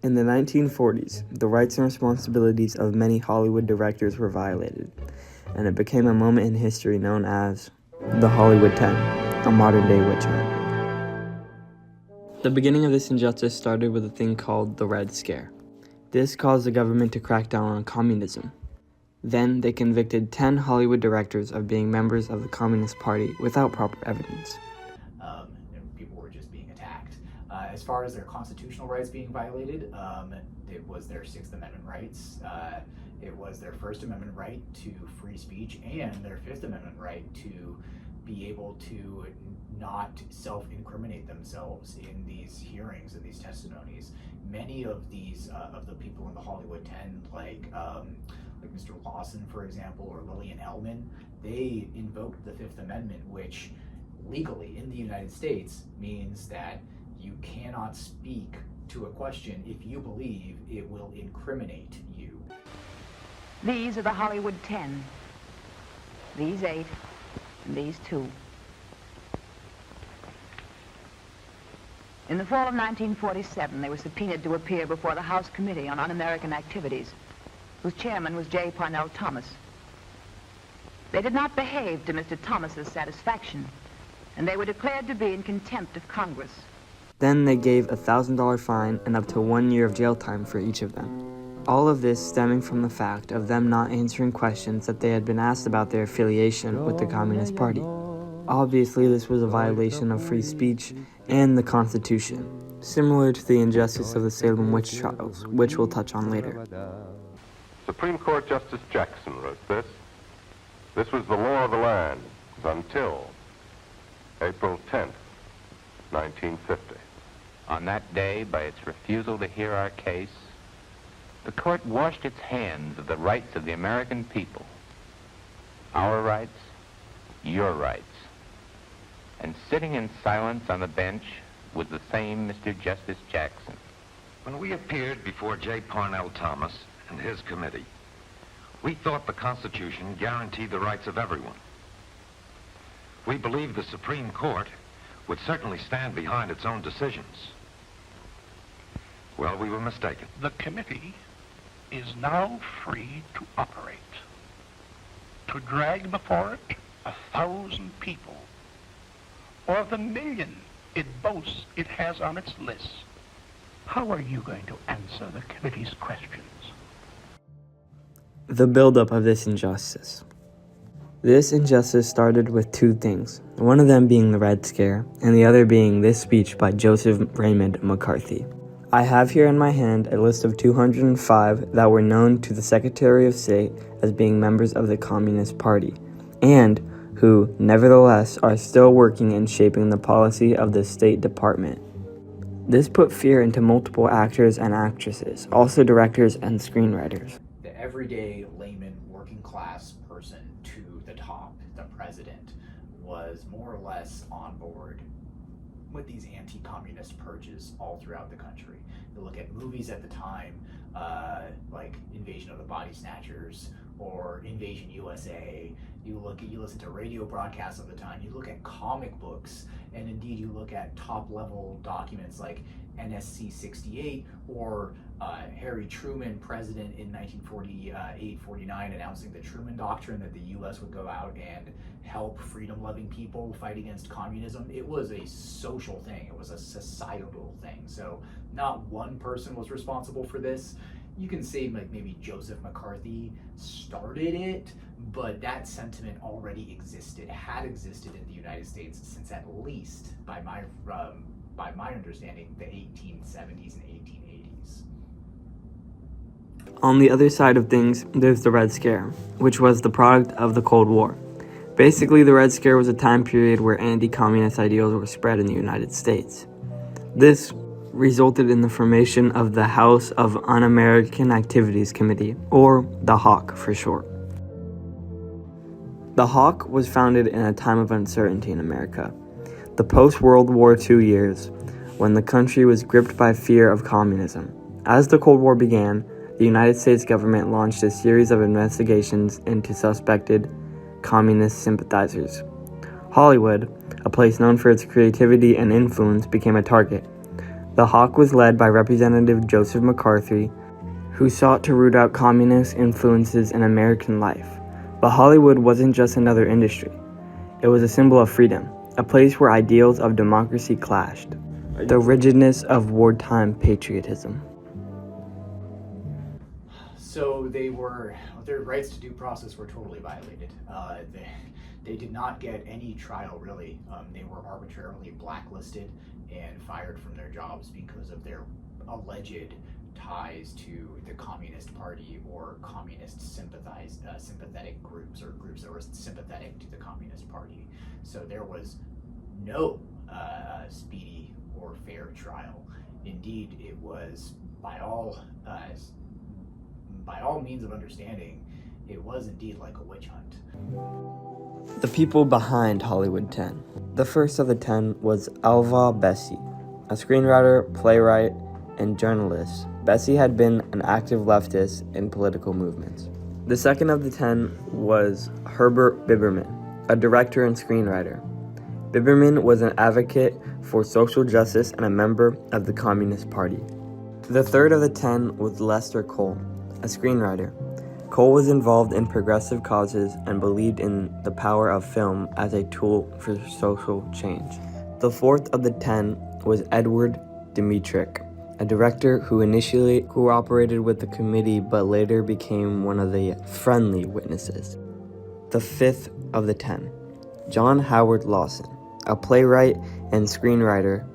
In the 1940s, the rights and responsibilities of many Hollywood directors were violated, and it became a moment in history known as the Hollywood 10, a modern-day witch hunt. The beginning of this injustice started with a thing called the Red Scare. This caused the government to crack down on communism. Then they convicted 10 Hollywood directors of being members of the Communist Party without proper evidence. And people were just being attacked. As far as their constitutional rights being violated, it was their Sixth Amendment rights. It was their First Amendment right to free speech and their Fifth Amendment right to be able to not self-incriminate themselves in these hearings and these testimonies. Many of these of the people in the Hollywood 10, like Mr. Lawson, for example, or Lillian Hellman, they invoked the Fifth Amendment, which legally in the United States means that you cannot speak to a question if you believe it will incriminate you. These are the Hollywood 10. These 8, and these 2. In the fall of 1947, they were subpoenaed to appear before the House Committee on Un-American Activities, whose chairman was J. Parnell Thomas. They did not behave to Mr. Thomas's satisfaction, and they were declared to be in contempt of Congress. Then they gave a $1,000 fine and up to 1 year of jail time for each of them. All of this stemming from the fact of them not answering questions that they had been asked about their affiliation with the Communist Party. Obviously, this was a violation of free speech and the Constitution, similar to the injustice of the Salem witch trials, which we'll touch on later. Supreme Court Justice Jackson wrote this. This was the law of the land until April 10th, 1950. On that day, by its refusal to hear our case, the court washed its hands of the rights of the American people. Our rights, your rights. And sitting in silence on the bench was the same Mr. Justice Jackson. When we appeared before J. Parnell Thomas and his committee, we thought the Constitution guaranteed the rights of everyone. We believed the Supreme Court would certainly stand behind its own decisions. Well, we were mistaken. The committee is now free to operate, to drag before it 1,000 people, or the million it boasts it has on its list. How are you going to answer the committee's questions? The buildup of this injustice. This injustice started with two things, one of them being the Red Scare, and the other being this speech by Joseph Raymond McCarthy. I have here in my hand a list of 205 that were known to the Secretary of State as being members of the Communist Party, and who, nevertheless, are still working and shaping the policy of the State Department. This put fear into multiple actors and actresses, also directors and screenwriters. The everyday layman, working class person to the top, the president, was more or less on board with these anti-communist purges all throughout the country. You look at movies at the time, like Invasion of the Body Snatchers or Invasion USA. You listen to radio broadcasts of the time. You look at comic books, and indeed you look at top-level documents like NSC 68 or Harry Truman, president in 1948-49, announcing the Truman Doctrine that the U.S. would go out and help freedom-loving people fight against communism. It was a social thing. It was a societal thing. So not one person was responsible for this. You can say like maybe Joseph McCarthy started it, but that sentiment already had existed in the United States since at least, by my understanding, the 1870s and 1880s. On the other side of things, there's the Red Scare, which was the product of the Cold War. Basically, the Red Scare was a time period where anti-communist ideals were spread in the United States. This resulted in the formation of the House of Un-American Activities Committee, or the HAWC for short. The HAWC was founded in a time of uncertainty in America, the post-World War II years, when the country was gripped by fear of communism. As the Cold War began, the United States government launched a series of investigations into suspected communist sympathizers. Hollywood, a place known for its creativity and influence, became a target. The Hawk was led by Representative Joseph McCarthy, who sought to root out communist influences in American life. But Hollywood wasn't just another industry. It was a symbol of freedom, a place where ideals of democracy clashed. The rigidness of wartime patriotism. So their rights to due process were totally violated. They did not get any trial, really. They were arbitrarily blacklisted and fired from their jobs because of their alleged ties to the Communist Party or communist sympathetic groups, or groups that were sympathetic to the Communist Party. So there was no speedy or fair trial. Indeed, it was by all means of understanding, it was indeed like a witch hunt. The people behind Hollywood 10. The first of the 10 was Alva Bessie, a screenwriter, playwright, and journalist. Bessie had been an active leftist in political movements. The second of the 10 was Herbert Biberman, a director and screenwriter. Biberman was an advocate for social justice and a member of the Communist Party. The third of the 10 was Lester Cole, a screenwriter. Cole was involved in progressive causes and believed in the power of film as a tool for social change. The fourth of the 10 was Edward Dmytryk, a director who initially cooperated with the committee but later became one of the friendly witnesses. The fifth of the 10, John Howard Lawson, a playwright and screenwriter.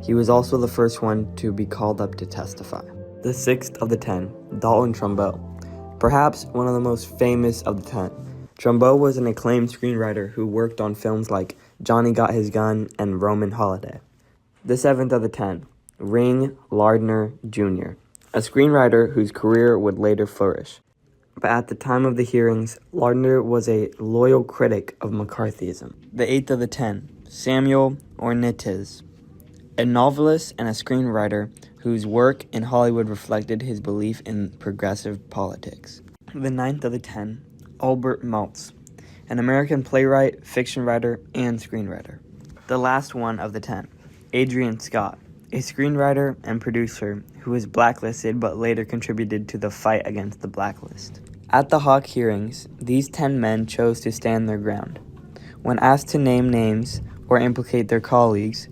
He was also the first one to be called up to testify. The sixth of the 10, Dalton Trumbo, perhaps one of the most famous of the 10. Trumbo was an acclaimed screenwriter who worked on films like Johnny Got His Gun and Roman Holiday. The seventh of the 10, Ring Lardner Jr., a screenwriter whose career would later flourish. But at the time of the hearings, Lardner was a loyal critic of McCarthyism. The eighth of the 10, Samuel Ornitez, a novelist and a screenwriter whose work in Hollywood reflected his belief in progressive politics. The ninth of the 10, Albert Maltz, an American playwright, fiction writer, and screenwriter. The last one of the 10, Adrian Scott, a screenwriter and producer who was blacklisted but later contributed to the fight against the blacklist. At the Hawk hearings, these 10 men chose to stand their ground. When asked to name names or implicate their colleagues,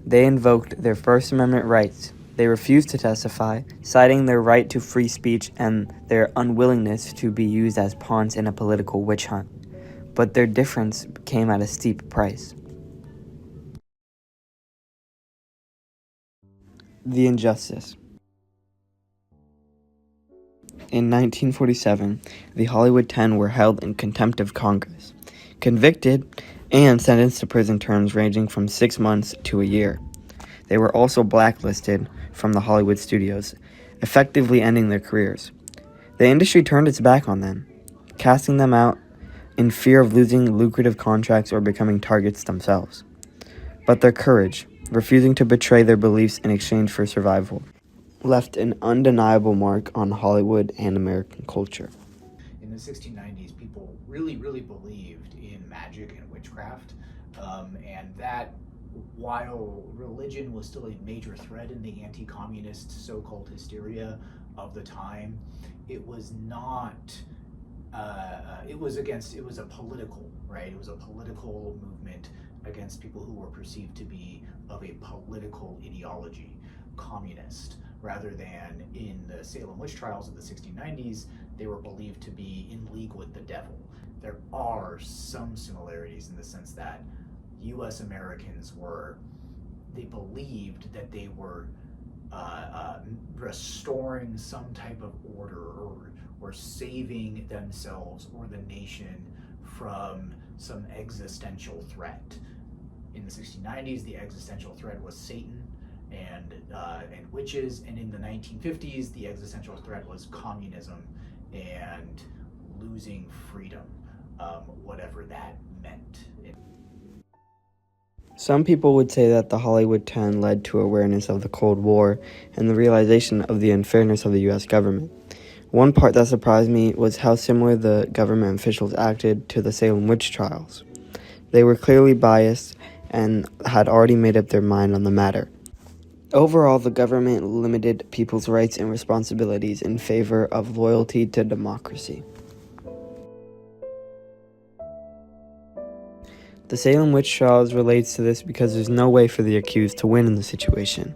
they invoked their First Amendment rights. They refused to testify, citing their right to free speech and their unwillingness to be used as pawns in a political witch hunt. But their difference came at a steep price. The injustice. In 1947, the Hollywood 10 were held in contempt of Congress, convicted, and sentenced to prison terms ranging from 6 months to a year. They were also blacklisted from the Hollywood studios, effectively ending their careers. The industry turned its back on them, casting them out in fear of losing lucrative contracts or becoming targets themselves. But their courage, refusing to betray their beliefs in exchange for survival, left an undeniable mark on Hollywood and American culture. In the 1690s, people really believed in magic and witchcraft, and that while religion was still a major threat in the anti-communist so-called hysteria of the time, it was not, it was a political, right? It was a political movement against people who were perceived to be of a political ideology, communist, rather than in the Salem witch trials of the 1690s, they were believed to be in league with the devil. There are some similarities in the sense that U.S. Americans they believed that they were restoring some type of order or saving themselves or the nation from some existential threat. In the 1690s, the existential threat was Satan and witches, and in the 1950s, the existential threat was communism and losing freedom, whatever that meant. Some people would say that the Hollywood 10 led to awareness of the Cold War and the realization of the unfairness of the U.S. government. One part that surprised me was how similar the government officials acted to the Salem witch trials. They were clearly biased and had already made up their mind on the matter. Overall, the government limited people's rights and responsibilities in favor of loyalty to democracy. The Salem witch trials relates to this because there's no way for the accused to win in the situation.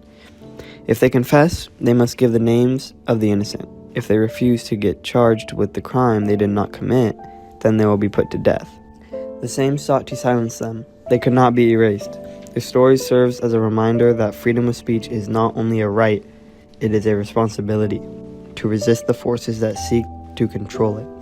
If they confess, they must give the names of the innocent. If they refuse to get charged with the crime they did not commit, then they will be put to death. The same sought to silence them. They could not be erased. Their story serves as a reminder that freedom of speech is not only a right, it is a responsibility to resist the forces that seek to control it.